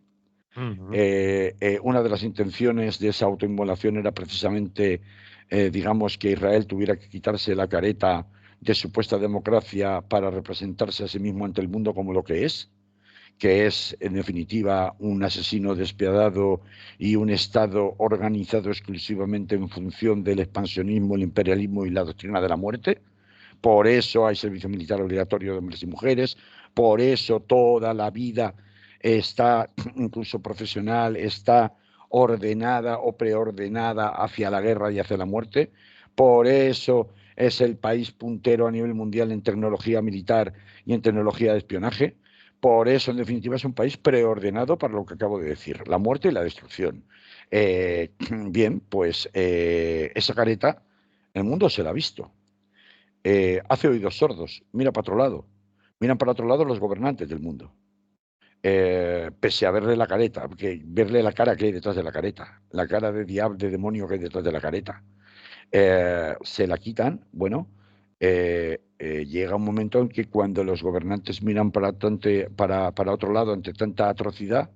Una de las intenciones de esa autoinmolación era precisamente, digamos, que Israel tuviera que quitarse la careta de supuesta democracia para representarse a sí mismo ante el mundo como lo que es, en definitiva, un asesino despiadado y un Estado organizado exclusivamente en función del expansionismo, el imperialismo y la doctrina de la muerte. Por eso hay servicio militar obligatorio de hombres y mujeres, por eso toda la vida está, incluso profesional, está ordenada o preordenada hacia la guerra y hacia la muerte. Por eso es el país puntero a nivel mundial en tecnología militar y en tecnología de espionaje. Por eso, en definitiva, es un país preordenado para lo que acabo de decir, la muerte y la destrucción. Bien, pues esa careta el mundo se la ha visto. Hace oídos sordos, mira para otro lado. Miran para otro lado los gobernantes del mundo. Pese a verle la careta, porque verle la cara que hay detrás de la careta, la cara de diablo, de demonio que hay detrás de la careta, se la quitan. Bueno, llega un momento en que cuando los gobernantes miran para otro lado ante tanta atrocidad,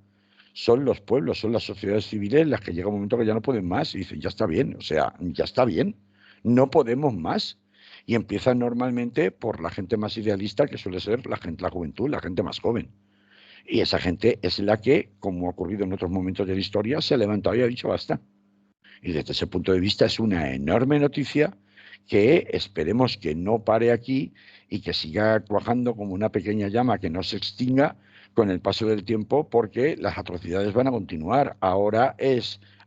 son los pueblos, son las sociedades civiles las que llega un momento que ya no pueden más y dicen, ya está bien, o sea, ya está bien, no podemos más. Y empiezan normalmente por la gente más idealista, que suele ser la gente, la juventud, la gente más joven. Y esa gente es la que, como ha ocurrido en otros momentos de la historia, se ha levantado y ha dicho basta. Y desde ese punto de vista es una enorme noticia que esperemos que no pare aquí y que siga cuajando como una pequeña llama que no se extinga con el paso del tiempo, porque las atrocidades van a continuar. Ahora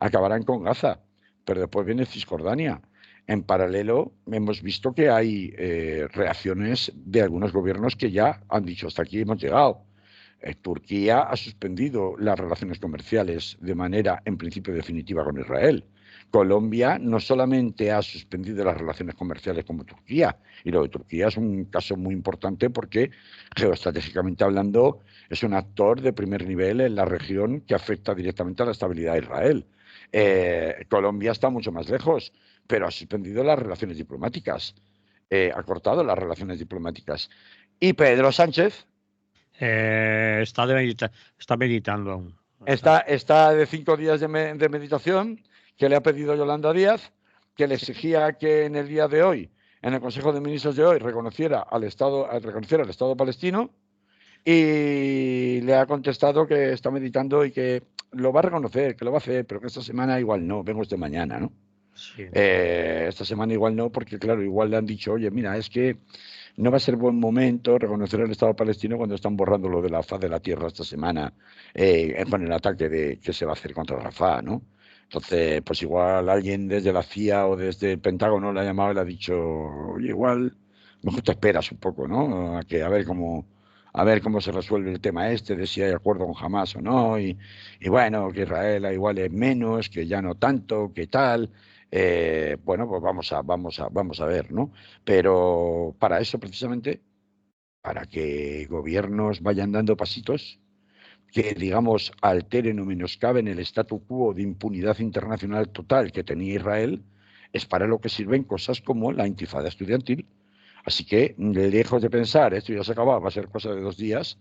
acabarán con Gaza, pero después viene Cisjordania. En paralelo, hemos visto que hay reacciones de algunos gobiernos que ya han dicho hasta aquí hemos llegado. Turquía ha suspendido las relaciones comerciales de manera, en principio, definitiva con Israel. Colombia no solamente ha suspendido las relaciones comerciales como Turquía, y lo de Turquía es un caso muy importante porque geoestratégicamente hablando es un actor de primer nivel en la región que afecta directamente a la estabilidad de Israel. Colombia está mucho más lejos, pero ha suspendido las relaciones diplomáticas, ha cortado las relaciones diplomáticas. Y Pedro Sánchez está meditando aún. está de 5 días de meditación que le ha pedido Yolanda Díaz que le exigía que en el día de hoy, en el Consejo de Ministros de hoy, reconociera al Estado palestino, y le ha contestado que está meditando y que lo va a reconocer, que lo va a hacer, pero que esta semana igual no, vemos de mañana, ¿no? Sí. Esta semana igual no, porque claro, igual le han dicho, oye, mira, es que no va a ser buen momento reconocer el Estado palestino cuando están borrando lo de la faz de la tierra esta semana con el ataque que se va a hacer contra Rafah, ¿no? Entonces, pues igual alguien desde la CIA o desde el Pentágono le ha llamado y le ha dicho, oye, igual, mejor te esperas un poco, ¿no? A ver cómo se resuelve el tema este, de si hay acuerdo con Hamas o no, y bueno, que Israel igual es menos, que ya no tanto, que tal. Bueno, pues vamos a ver, ¿no? Pero para eso, precisamente, para que gobiernos vayan dando pasitos que, digamos, alteren o menoscaben el statu quo de impunidad internacional total que tenía Israel, es para lo que sirven cosas como la intifada estudiantil. Así que, lejos de pensar, esto ya se acaba, va a ser cosa de 2 días,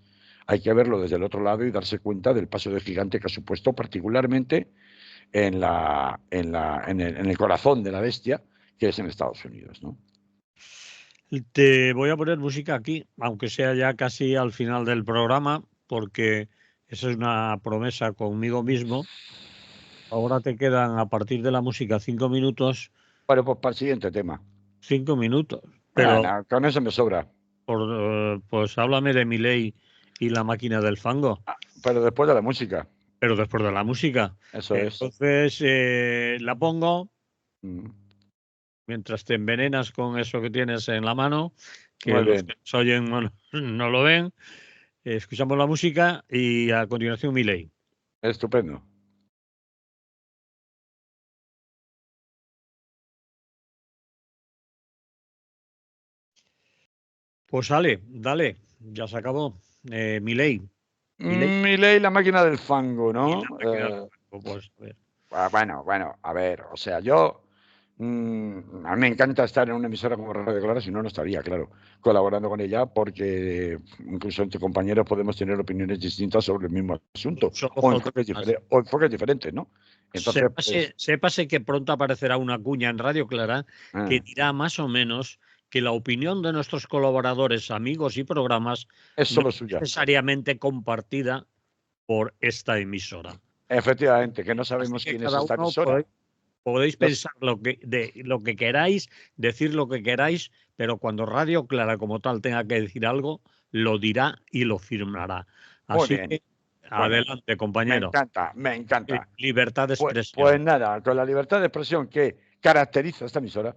hay que verlo desde el otro lado y darse cuenta del paso de gigante que ha supuesto, particularmente en el corazón de la bestia, que es en Estados Unidos, ¿no? Te voy a poner música aquí, aunque sea ya casi al final del programa, porque esa es una promesa conmigo mismo. Ahora te quedan a partir de la música 5 minutos, Bueno, pues para el siguiente tema. 5 minutos, pero Bueno, con eso me sobra. pues háblame de Milei y la máquina del fango, Pero después de la música, pero después de la música. eso es. Entonces la pongo Mm, mientras te envenenas con eso que tienes en la mano, que Muy los bien, que nos oyen no lo ven. Escuchamos la música y a continuación Milei. estupendo. Pues sale, dale, ya se acabó. Milei, Milei Milei, la máquina del fango, y ¿no? la máquina del fango, pues, a ver. Bueno, a ver, o sea, a mí me encanta estar en una emisora como Radio Clara, si no, no estaría, claro, colaborando con ella, porque incluso entre compañeros podemos tener opiniones distintas sobre el mismo asunto, Solo faltaría más. o enfoques diferentes, ¿no? Entonces, pues, Sépase que pronto aparecerá una cuña en Radio Clara que ah, dirá más o menos que la opinión de nuestros colaboradores, amigos y programas es no solo es suya. necesariamente compartida por esta emisora. Efectivamente, que no Así sabemos que quién es cada esta uno emisora. podéis Los- pensar lo que queráis, decir lo que queráis, pero cuando Radio Clara como tal tenga que decir algo, lo dirá y lo firmará. Muy Así bien, que bueno, adelante, me compañero. encanta, me encanta. Libertad de Pues expresión. nada, con la libertad de expresión que caracteriza a esta emisora,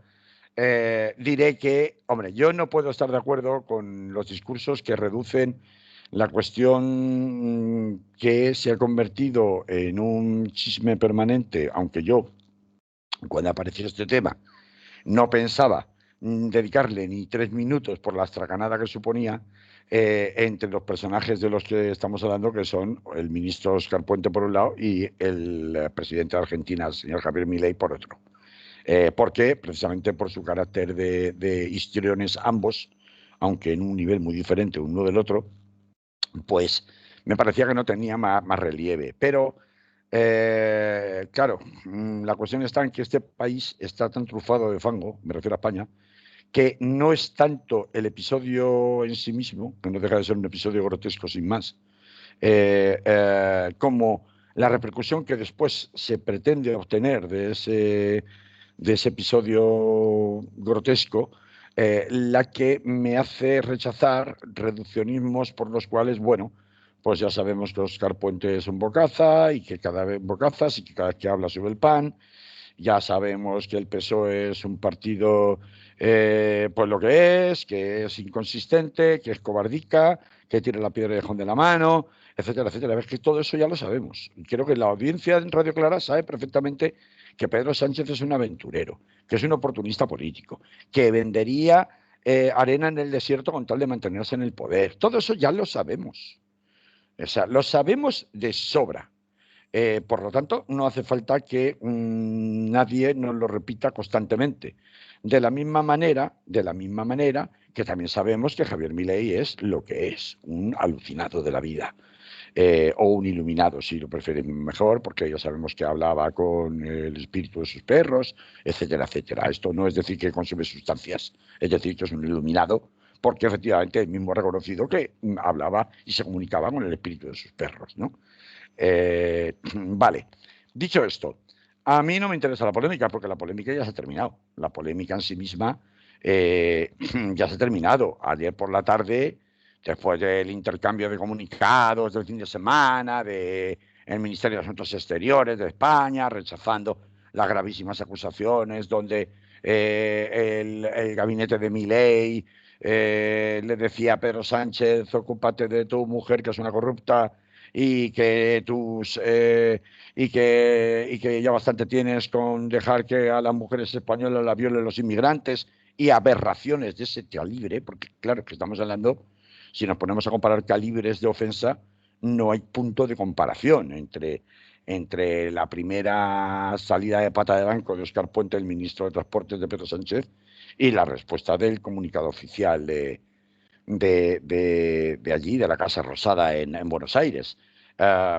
diré que, hombre, yo no puedo estar de acuerdo con los discursos que reducen la cuestión que se ha convertido en un chisme permanente, aunque yo, cuando apareció este tema, no pensaba dedicarle ni 3 minutos por la astracanada que suponía entre los personajes de los que estamos hablando, que son el ministro Oscar Puente por un lado y el presidente de Argentina, el señor Javier Milei, por otro. Porque precisamente por su carácter de histriones ambos, aunque en un nivel muy diferente uno del otro, pues me parecía que no tenía más relieve. Pero, claro, la cuestión está en que este país está tan trufado de fango, me refiero a España, que no es tanto el episodio en sí mismo, que no deja de ser un episodio grotesco sin más, como la repercusión que después se pretende obtener de ese episodio grotesco, la que me hace rechazar reduccionismos por los cuales, bueno, pues ya sabemos que Oscar Puente es un bocaza y que cada vez bocazas y que cada vez que habla sube el pan. Ya sabemos que el PSOE es un partido, pues lo que es inconsistente, que es cobardica, que tiene la piedra de Jón de la mano, etcétera, etcétera. Es que todo eso ya lo sabemos. Y creo que la audiencia en Radio Clara sabe perfectamente que Pedro Sánchez es un aventurero, que es un oportunista político, que vendería arena en el desierto con tal de mantenerse en el poder. Todo eso ya lo sabemos. O sea, lo sabemos de sobra. Por lo tanto, no hace falta que nadie nos lo repita constantemente. De la misma manera que también sabemos que Javier Milei es lo que es, un alucinado de la vida. o un iluminado, si lo prefieren mejor, porque ya sabemos que hablaba con el espíritu de sus perros, etcétera, etcétera. Esto no es decir que consume sustancias, es decir que es un iluminado, porque efectivamente él mismo ha reconocido que hablaba y se comunicaba con el espíritu de sus perros, ¿no? Vale, dicho esto, a mí no me interesa la polémica porque la polémica ya se ha terminado. La polémica en sí misma ya se ha terminado. Ayer por la tarde, después del intercambio de comunicados del fin de semana, del Ministerio de Asuntos Exteriores de España, rechazando las gravísimas acusaciones, donde el gabinete de Milei le decía a Pedro Sánchez, ocúpate de tu mujer, que es una corrupta, y que y que ya bastante tienes con dejar que a las mujeres españolas la violen los inmigrantes, y aberraciones de ese calibre, porque claro que estamos hablando, si nos ponemos a comparar calibres de ofensa, no hay punto de comparación entre la primera salida de pata de banco de Óscar Puente, el ministro de Transportes de Pedro Sánchez, y la respuesta del comunicado oficial de allí, de la Casa Rosada en Buenos Aires.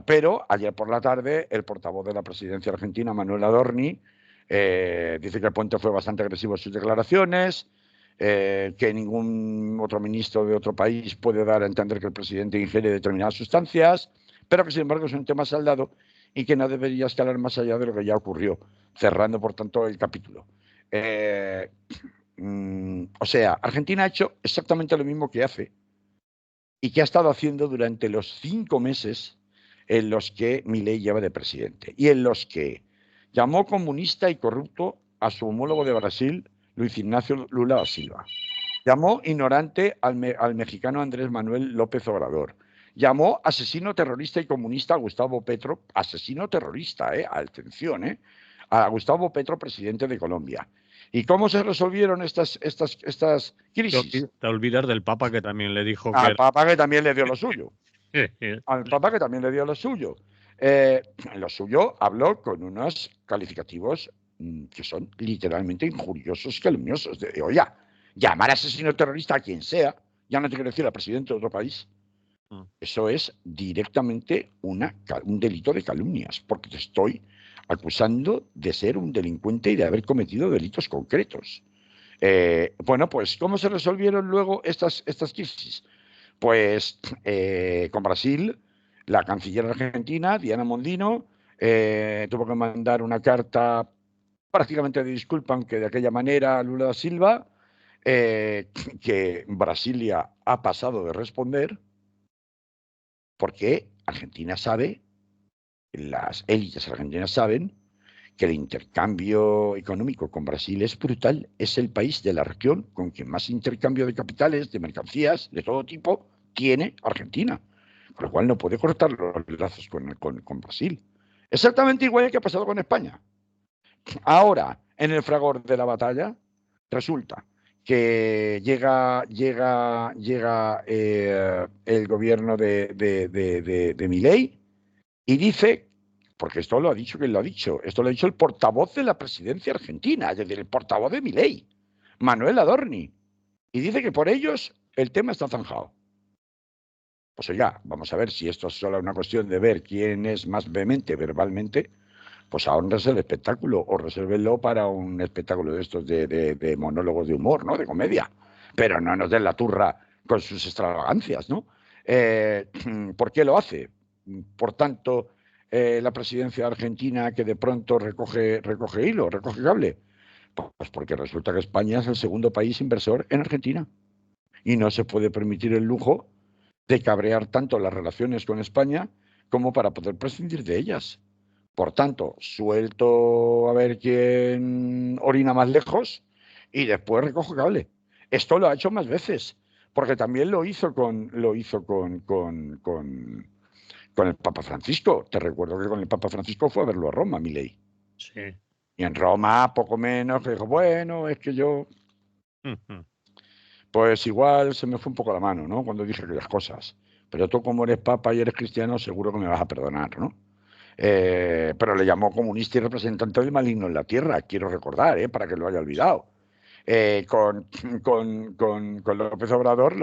Pero ayer por la tarde, el portavoz de la presidencia argentina, Manuel Adorni, dice que el Puente fue bastante agresivo en sus declaraciones, que ningún otro ministro de otro país puede dar a entender que el presidente ingiere determinadas sustancias, pero que sin embargo es un tema saldado y que no debería escalar más allá de lo que ya ocurrió, cerrando por tanto el capítulo. O sea, Argentina ha hecho exactamente lo mismo que hace y que ha estado haciendo durante los 5 meses en los que Milei lleva de presidente y en los que llamó comunista y corrupto a su homólogo de Brasil, Luis Ignacio Lula da Silva. Llamó ignorante al mexicano Andrés Manuel López Obrador. Llamó asesino terrorista y comunista a Gustavo Petro, asesino terrorista, atención, a Gustavo Petro, presidente de Colombia. ¿Y cómo se resolvieron estas crisis? Te olvidas del Papa, que también le dijo que Al era... Papa, que también le dio lo suyo. Al Papa, que también le dio lo suyo. Lo suyo habló con unos calificativos que son literalmente injuriosos, calumniosos. Oye, llamar asesino terrorista a quien sea, ya no te quiero decir al presidente de otro país, eso es directamente un delito de calumnias, porque te estoy acusando de ser un delincuente y de haber cometido delitos concretos. Bueno, pues, ¿cómo se resolvieron luego estas crisis? Pues con Brasil, la canciller argentina, Diana Mondino, tuvo que mandar una carta prácticamente de disculpa, aunque de aquella manera, a Lula da Silva, que Brasilia ha pasado de responder, porque Argentina sabe, las élites argentinas saben, que el intercambio económico con Brasil es brutal. Es el país de la región con quien más intercambio de capitales, de mercancías, de todo tipo, tiene Argentina. Con lo cual no puede cortar los lazos con Brasil. Exactamente igual que ha pasado con España. Ahora, en el fragor de la batalla, resulta que llega el gobierno de Milei y dice, porque esto lo ha dicho quien lo ha dicho, esto lo ha dicho el portavoz de la presidencia argentina, es decir, el portavoz de Milei, Manuel Adorni, y dice que por ellos el tema está zanjado. Pues oiga, vamos a ver si esto es solo una cuestión de ver quién es más vehemente verbalmente, pues ahórrense el espectáculo o resérvenlo para un espectáculo de estos de monólogos de humor, ¿no? De comedia. Pero no nos den la turra con sus extravagancias, ¿no? ¿Por qué lo hace? Por tanto, la presidencia argentina, que de pronto recoge hilo, recoge cable. Pues porque resulta que España es el segundo país inversor en Argentina y no se puede permitir el lujo de cabrear tanto las relaciones con España como para poder prescindir de ellas. Por tanto, suelto a ver quién orina más lejos y después recojo cable. Esto lo ha hecho más veces, porque también lo hizo con el Papa Francisco. Te recuerdo que con el Papa Francisco fue a verlo a Roma, Milei. Sí. Y en Roma, poco menos, que dijo, bueno, es que yo... Pues igual se me fue un poco la mano, ¿no? Cuando dije aquellas cosas. Pero tú, como eres papa y eres cristiano, seguro que me vas a perdonar, ¿no? Pero le llamó comunista y representante del maligno en la tierra, quiero recordar, para que lo haya olvidado. con, con López Obrador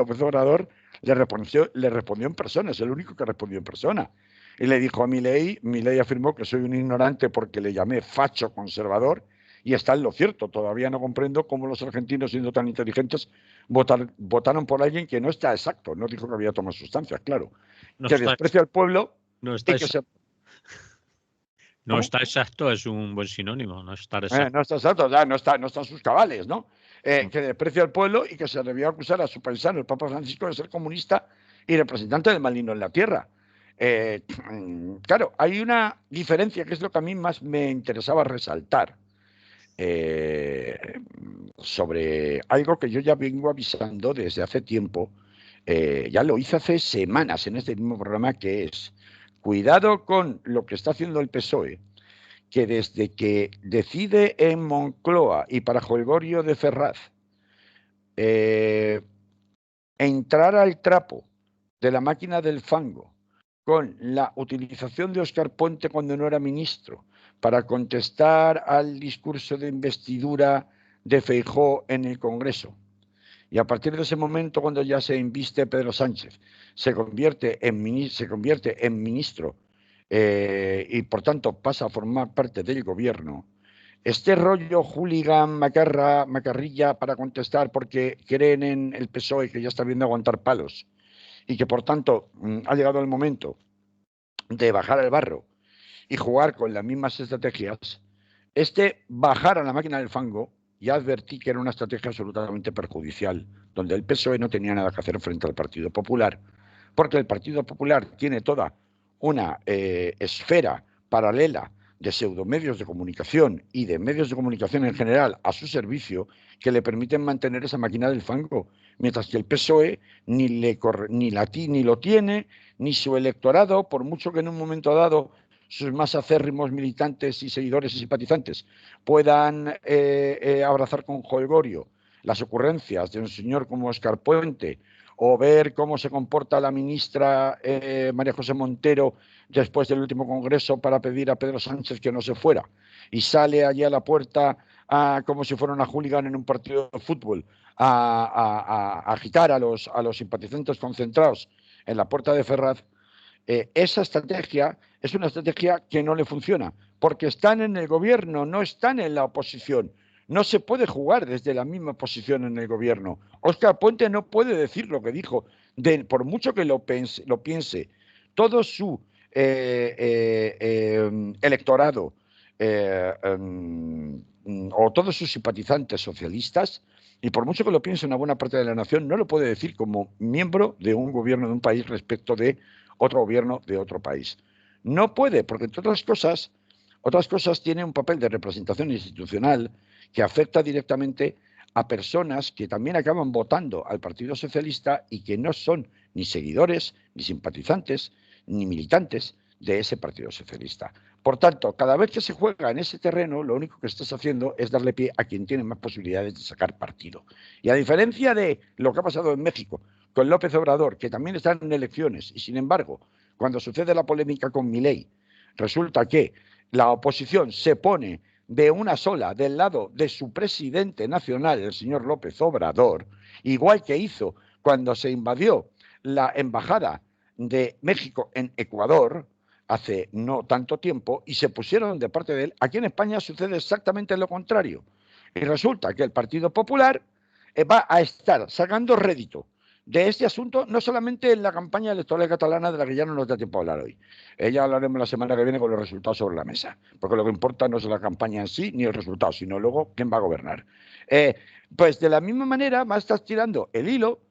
le respondió en persona, es el único que respondió en persona. Y le dijo a Milei afirmó que soy un ignorante porque le llamé facho conservador, y está en lo cierto. Todavía no comprendo cómo los argentinos, siendo tan inteligentes, votaron por alguien que no está exacto. No dijo que había tomado sustancias, claro. No Que está, desprecia al pueblo no está y que exacto. se... No ¿Cómo? está exacto, es un buen sinónimo, no estar exacto. No está exacto, ya no está en sus cabales, ¿no? Que desprecia al pueblo y que se debió acusar a su paisano, el Papa Francisco, de ser comunista y representante del maligno en la tierra. Claro, hay una diferencia que es lo que a mí más me interesaba resaltar sobre algo que yo ya vengo avisando desde hace tiempo. Ya lo hice hace semanas en este mismo programa, que es: cuidado con lo que está haciendo el PSOE, que desde que decide en Moncloa y para jolgorio de Ferraz entrar al trapo de la máquina del fango con la utilización de Óscar Puente cuando no era ministro para contestar al discurso de investidura de Feijóo en el Congreso. Y a partir de ese momento, cuando ya se inviste Pedro Sánchez, se convierte en ministro y por tanto pasa a formar parte del gobierno. Este rollo hooligan, macarrilla para contestar porque creen en el PSOE, que ya está viendo aguantar palos, y que por tanto ha llegado el momento de bajar al barro y jugar con las mismas estrategias. Bajar a la máquina del fango, ya advertí que era una estrategia absolutamente perjudicial, donde el PSOE no tenía nada que hacer frente al Partido Popular, porque el Partido Popular tiene toda una esfera paralela de pseudomedios de comunicación y de medios de comunicación en general a su servicio, que le permiten mantener esa máquina del fango, mientras que el PSOE ni lo tiene, ni su electorado, por mucho que en un momento dado sus más acérrimos militantes y seguidores y simpatizantes puedan abrazar con jolgorio las ocurrencias de un señor como Óscar Puente, o ver cómo se comporta la ministra María José Montero después del último congreso para pedir a Pedro Sánchez que no se fuera, y sale allí a la puerta como si fuera una hooligan en un partido de fútbol a agitar a los simpatizantes concentrados en la puerta de Ferraz. Esa estrategia es una estrategia que no le funciona, porque están en el gobierno, no están en la oposición. No se puede jugar desde la misma posición en el gobierno. Óscar Puente no puede decir lo que dijo, por mucho que lo piense todo su electorado o todos sus simpatizantes socialistas, y por mucho que lo piense una buena parte de la nación, no lo puede decir como miembro de un gobierno de un país respecto de otro gobierno de otro país. No puede, porque entre otras cosas tiene un papel de representación institucional que afecta directamente a personas que también acaban votando al Partido Socialista y que no son ni seguidores, ni simpatizantes, ni militantes de ese Partido Socialista. Por tanto, cada vez que se juega en ese terreno, lo único que estás haciendo es darle pie a quien tiene más posibilidades de sacar partido. Y a diferencia de lo que ha pasado en México con López Obrador, que también está en elecciones, y sin embargo, cuando sucede la polémica con Milei, resulta que la oposición se pone de una sola del lado de su presidente nacional, el señor López Obrador, igual que hizo cuando se invadió la embajada de México en Ecuador hace no tanto tiempo, y se pusieron de parte de él. Aquí en España sucede exactamente lo contrario. Y resulta que el Partido Popular va a estar sacando rédito de este asunto, no solamente en la campaña electoral catalana, de la que ya no nos da tiempo a hablar hoy. Ya hablaremos la semana que viene con los resultados sobre la mesa, porque lo que importa no es la campaña en sí ni el resultado, sino luego quién va a gobernar. Pues de la misma manera va a estar tirando el hilo,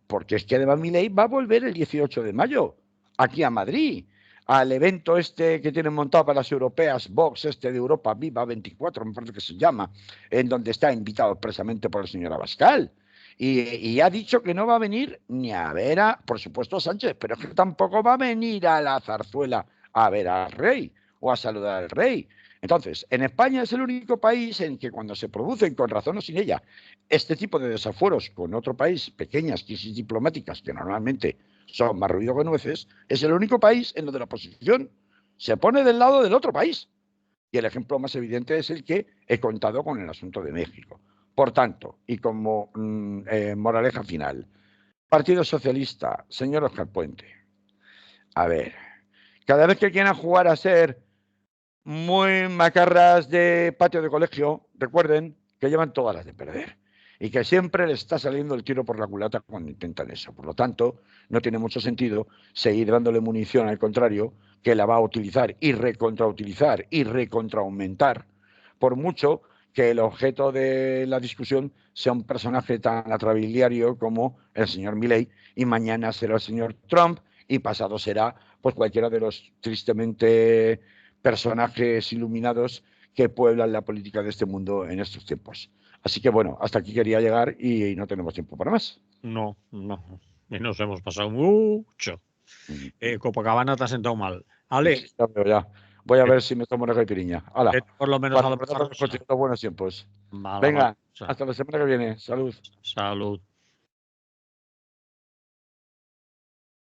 porque es que además Milei va a volver el 18 de mayo aquí a Madrid, al evento este que tienen montado para las europeas, Vox de Europa Viva 24, me parece que se llama, en donde está invitado expresamente por el señor Abascal. Y ha dicho que no va a venir ni a ver por supuesto, a Sánchez, pero es que tampoco va a venir a la zarzuela a ver al rey o a saludar al rey. Entonces, en España es el único país en que, cuando se producen, con razón o sin ella, este tipo de desafueros con otro país, pequeñas crisis diplomáticas que normalmente son más ruido que nueces, es el único país en donde la oposición se pone del lado del otro país. Y el ejemplo más evidente es el que he contado con el asunto de México. Por tanto, y como moraleja final, Partido Socialista, señor Óscar Puente, a ver, cada vez que quieran jugar a ser muy macarras de patio de colegio, recuerden que llevan todas las de perder y que siempre les está saliendo el tiro por la culata cuando intentan eso. Por lo tanto, no tiene mucho sentido seguir dándole munición, al contrario, que la va a utilizar y recontrautilizar y recontraaumentar, por mucho que el objeto de la discusión sea un personaje tan atrabiliario como el señor Milei, y mañana será el señor Trump, y pasado será pues cualquiera de los tristemente personajes iluminados que pueblan la política de este mundo en estos tiempos. Así que bueno, hasta aquí quería llegar y no tenemos tiempo para más. No, no. Y nos hemos pasado mucho. Copacabana te ha sentado mal. Ale, Sí, ya veo, ya. Voy a ver si me tomo una caipiriña. Hala, por lo menos para a la recordar los buenos buenos tiempos. Mala, mala. Venga, hasta la semana que viene. Salud. Salud.